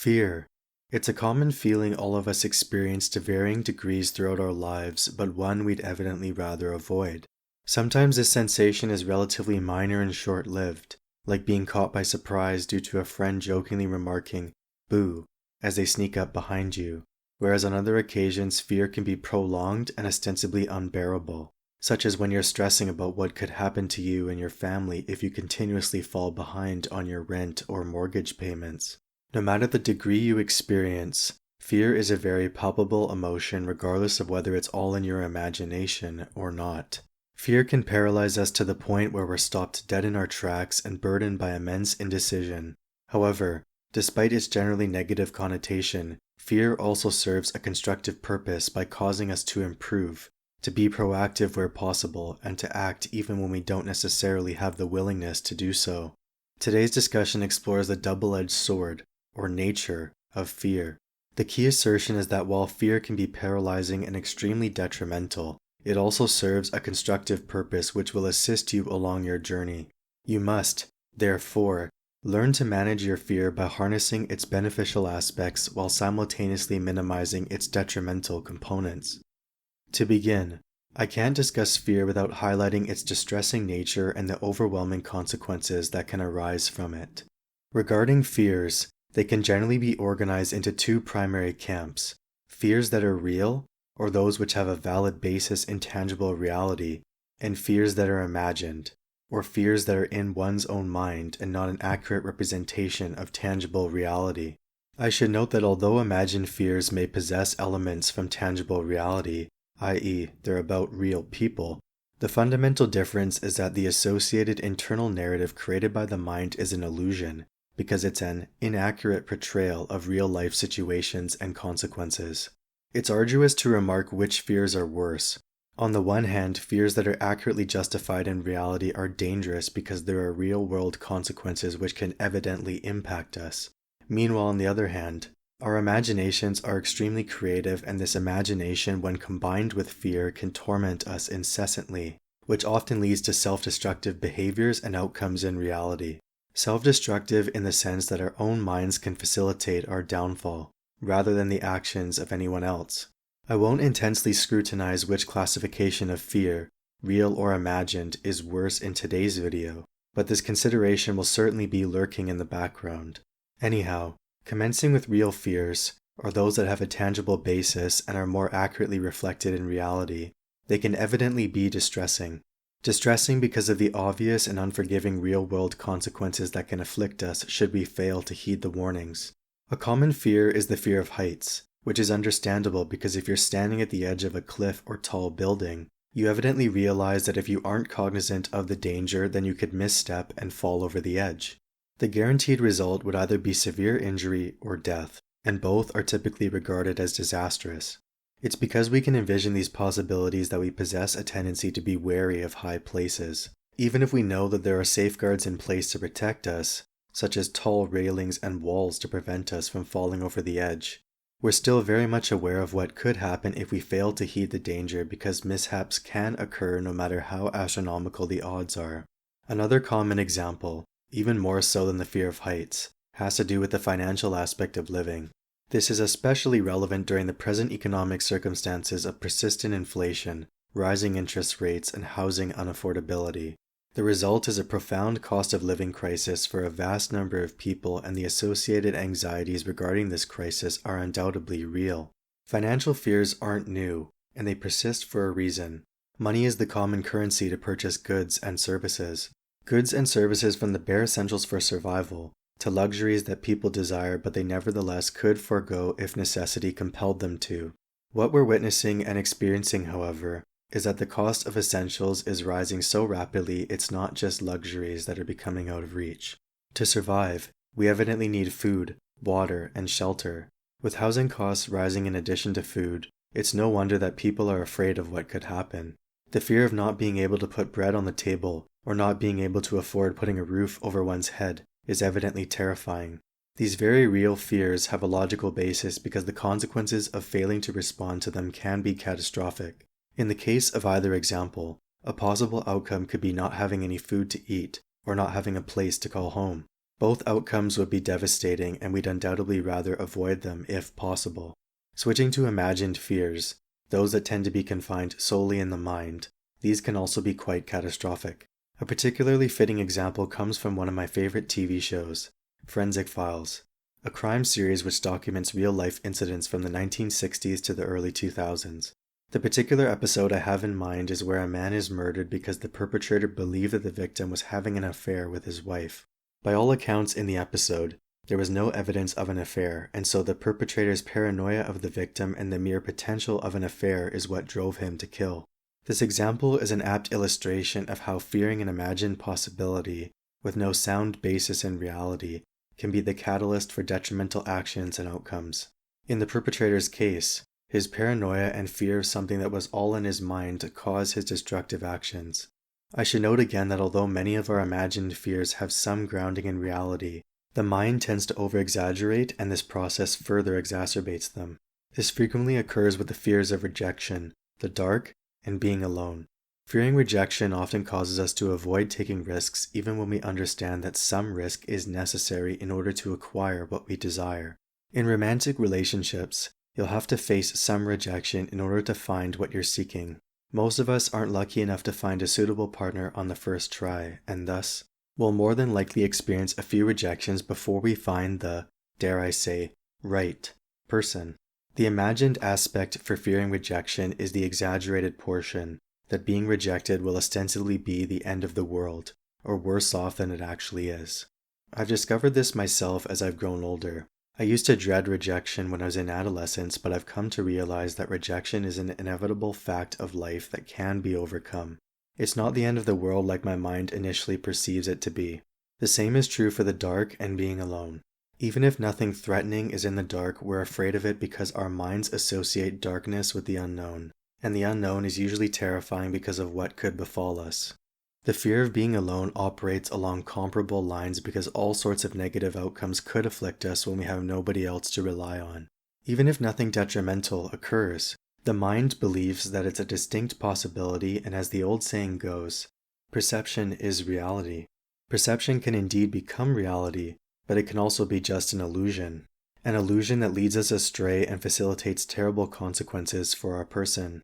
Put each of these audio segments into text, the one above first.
Fear. It's a common feeling all of us experience to varying degrees throughout our lives, but one we'd evidently rather avoid. Sometimes this sensation is relatively minor and short-lived, like being caught by surprise due to a friend jokingly remarking, "boo," as they sneak up behind you, whereas on other occasions fear can be prolonged and ostensibly unbearable, such as when you're stressing about what could happen to you and your family if you continuously fall behind on your rent or mortgage payments. No matter the degree you experience, fear is a very palpable emotion regardless of whether it's all in your imagination or not. Fear can paralyze us to the point where we're stopped dead in our tracks and burdened by immense indecision. However, despite its generally negative connotation, fear also serves a constructive purpose by causing us to improve, to be proactive where possible, and to act even when we don't necessarily have the willingness to do so. Today's discussion explores the double-edged sword, or nature, of fear. The key assertion is that while fear can be paralyzing and extremely detrimental, it also serves a constructive purpose which will assist you along your journey. You must, therefore, learn to manage your fear by harnessing its beneficial aspects while simultaneously minimizing its detrimental components. To begin, I can't discuss fear without highlighting its distressing nature and the overwhelming consequences that can arise from it. Regarding fears, they can generally be organized into two primary camps: fears that are real, or those which have a valid basis in tangible reality, and fears that are imagined, or fears that are in one's own mind and not an accurate representation of tangible reality. I should note that although imagined fears may possess elements from tangible reality, i.e., they're about real people, the fundamental difference is that the associated internal narrative created by the mind is an illusion, because it's an inaccurate portrayal of real-life situations and consequences. It's arduous to remark which fears are worse. On the one hand, fears that are accurately justified in reality are dangerous because there are real-world consequences which can evidently impact us. Meanwhile, on the other hand, our imaginations are extremely creative, and this imagination, when combined with fear, can torment us incessantly, which often leads to self-destructive behaviors and outcomes in reality. Self-destructive in the sense that our own minds can facilitate our downfall, rather than the actions of anyone else. I won't intensely scrutinize which classification of fear, real or imagined, is worse in today's video, but this consideration will certainly be lurking in the background. Anyhow, commencing with real fears, or those that have a tangible basis and are more accurately reflected in reality, they can evidently be distressing. Distressing because of the obvious and unforgiving real-world consequences that can afflict us should we fail to heed the warnings. A common fear is the fear of heights, which is understandable because if you're standing at the edge of a cliff or tall building, you evidently realize that if you aren't cognizant of the danger, then you could misstep and fall over the edge. The guaranteed result would either be severe injury or death, and both are typically regarded as disastrous. It's because we can envision these possibilities that we possess a tendency to be wary of high places. Even if we know that there are safeguards in place to protect us, such as tall railings and walls to prevent us from falling over the edge, we're still very much aware of what could happen if we fail to heed the danger because mishaps can occur no matter how astronomical the odds are. Another common example, even more so than the fear of heights, has to do with the financial aspect of living. This is especially relevant during the present economic circumstances of persistent inflation, rising interest rates, and housing unaffordability. The result is a profound cost of living crisis for a vast number of people, and the associated anxieties regarding this crisis are undoubtedly real. Financial fears aren't new, and they persist for a reason. Money is the common currency to purchase goods and services. Goods and services from the bare essentials for survival, to luxuries that people desire but they nevertheless could forego if necessity compelled them to. What we're witnessing and experiencing, however, is that the cost of essentials is rising so rapidly it's not just luxuries that are becoming out of reach. To survive, we evidently need food, water, and shelter. With housing costs rising in addition to food, it's no wonder that people are afraid of what could happen. The fear of not being able to put bread on the table, or not being able to afford putting a roof over one's head, is evidently terrifying. These very real fears have a logical basis because the consequences of failing to respond to them can be catastrophic. In the case of either example, a possible outcome could be not having any food to eat, or not having a place to call home. Both outcomes would be devastating, and we'd undoubtedly rather avoid them if possible. Switching to imagined fears, those that tend to be confined solely in the mind, these can also be quite catastrophic. A particularly fitting example comes from one of my favorite TV shows, Forensic Files, a crime series which documents real-life incidents from the 1960s to the early 2000s. The particular episode I have in mind is where a man is murdered because the perpetrator believed that the victim was having an affair with his wife. By all accounts in the episode, there was no evidence of an affair, and so the perpetrator's paranoia of the victim and the mere potential of an affair is what drove him to kill. This example is an apt illustration of how fearing an imagined possibility, with no sound basis in reality, can be the catalyst for detrimental actions and outcomes. In the perpetrator's case, his paranoia and fear of something that was all in his mind caused his destructive actions. I should note again that although many of our imagined fears have some grounding in reality, the mind tends to over-exaggerate, and this process further exacerbates them. This frequently occurs with the fears of rejection, the dark, and being alone. Fearing rejection often causes us to avoid taking risks even when we understand that some risk is necessary in order to acquire what we desire. In romantic relationships, you'll have to face some rejection in order to find what you're seeking. Most of us aren't lucky enough to find a suitable partner on the first try, and thus, we'll more than likely experience a few rejections before we find the, dare I say, right person. The imagined aspect for fearing rejection is the exaggerated portion, that being rejected will ostensibly be the end of the world, or worse off than it actually is. I've discovered this myself as I've grown older. I used to dread rejection when I was in adolescence, but I've come to realize that rejection is an inevitable fact of life that can be overcome. It's not the end of the world like my mind initially perceives it to be. The same is true for the dark and being alone. Even if nothing threatening is in the dark, we're afraid of it because our minds associate darkness with the unknown, and the unknown is usually terrifying because of what could befall us. The fear of being alone operates along comparable lines because all sorts of negative outcomes could afflict us when we have nobody else to rely on. Even if nothing detrimental occurs, the mind believes that it's a distinct possibility, and as the old saying goes, perception is reality. Perception can indeed become reality, but it can also be just an illusion that leads us astray and facilitates terrible consequences for our person.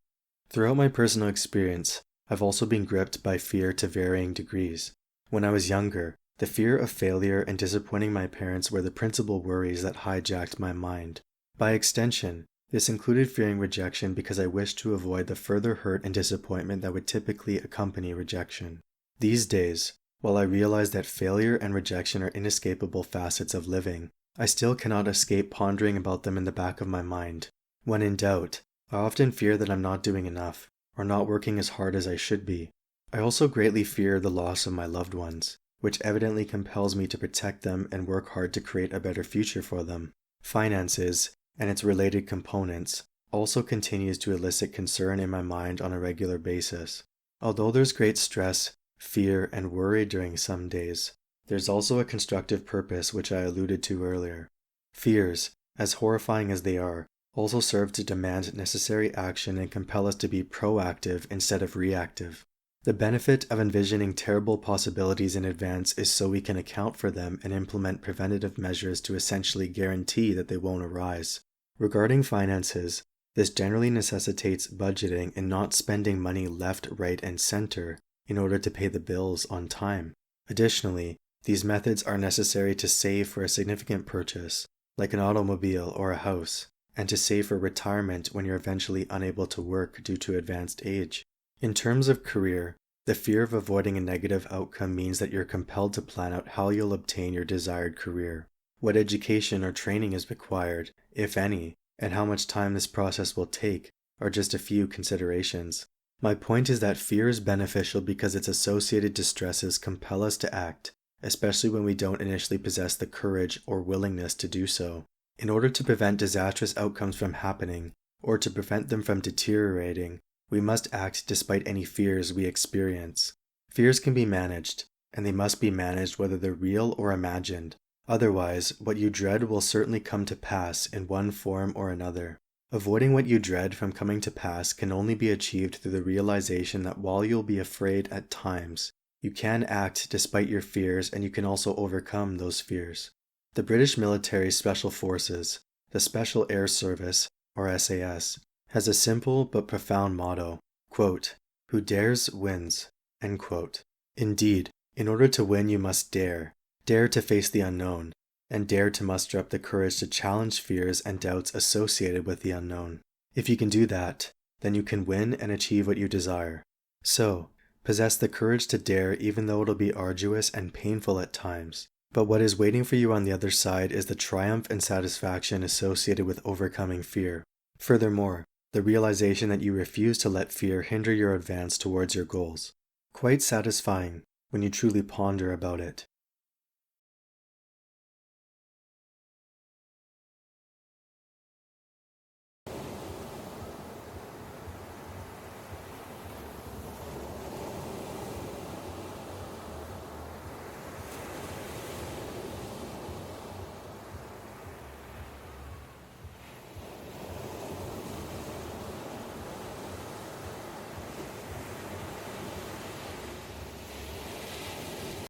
Throughout my personal experience, I've also been gripped by fear to varying degrees. When I was younger, the fear of failure and disappointing my parents were the principal worries that hijacked my mind. By extension, this included fearing rejection because I wished to avoid the further hurt and disappointment that would typically accompany rejection. These days, while I realize that failure and rejection are inescapable facets of living, I still cannot escape pondering about them in the back of my mind. When in doubt, I often fear that I'm not doing enough, or not working as hard as I should be. I also greatly fear the loss of my loved ones, which evidently compels me to protect them and work hard to create a better future for them. Finances, and its related components, also continues to elicit concern in my mind on a regular basis. Although there's great stress, fear, and worry during some days, there's also a constructive purpose which I alluded to earlier. Fears, as horrifying as they are, also serve to demand necessary action and compel us to be proactive instead of reactive. The benefit of envisioning terrible possibilities in advance is so we can account for them and implement preventative measures to essentially guarantee that they won't arise. Regarding finances, this generally necessitates budgeting and not spending money left, right, and center in order to pay the bills on time. Additionally, these methods are necessary to save for a significant purchase, like an automobile or a house, and to save for retirement when you're eventually unable to work due to advanced age. In terms of career, the fear of avoiding a negative outcome means that you're compelled to plan out how you'll obtain your desired career, what education or training is required, if any, and how much time this process will take are just a few considerations. My point is that fear is beneficial because its associated distresses compel us to act, especially when we don't initially possess the courage or willingness to do so. In order to prevent disastrous outcomes from happening, or to prevent them from deteriorating, we must act despite any fears we experience. Fears can be managed, and they must be managed whether they're real or imagined. Otherwise, what you dread will certainly come to pass in one form or another. Avoiding what you dread from coming to pass can only be achieved through the realization that while you'll be afraid at times, You can act despite your fears, and you can also overcome those fears. The British military special forces, the Special Air Service, or SAS, has a simple but profound motto, quote, "Who dares wins," end quote. Indeed, in order to win you must dare to face the unknown, and dare to muster up the courage to challenge fears and doubts associated with the unknown. If you can do that, then you can win and achieve what you desire. So, possess the courage to dare even though it'll be arduous and painful at times. But what is waiting for you on the other side is the triumph and satisfaction associated with overcoming fear. Furthermore, the realization that you refuse to let fear hinder your advance towards your goals. Quite satisfying when you truly ponder about it.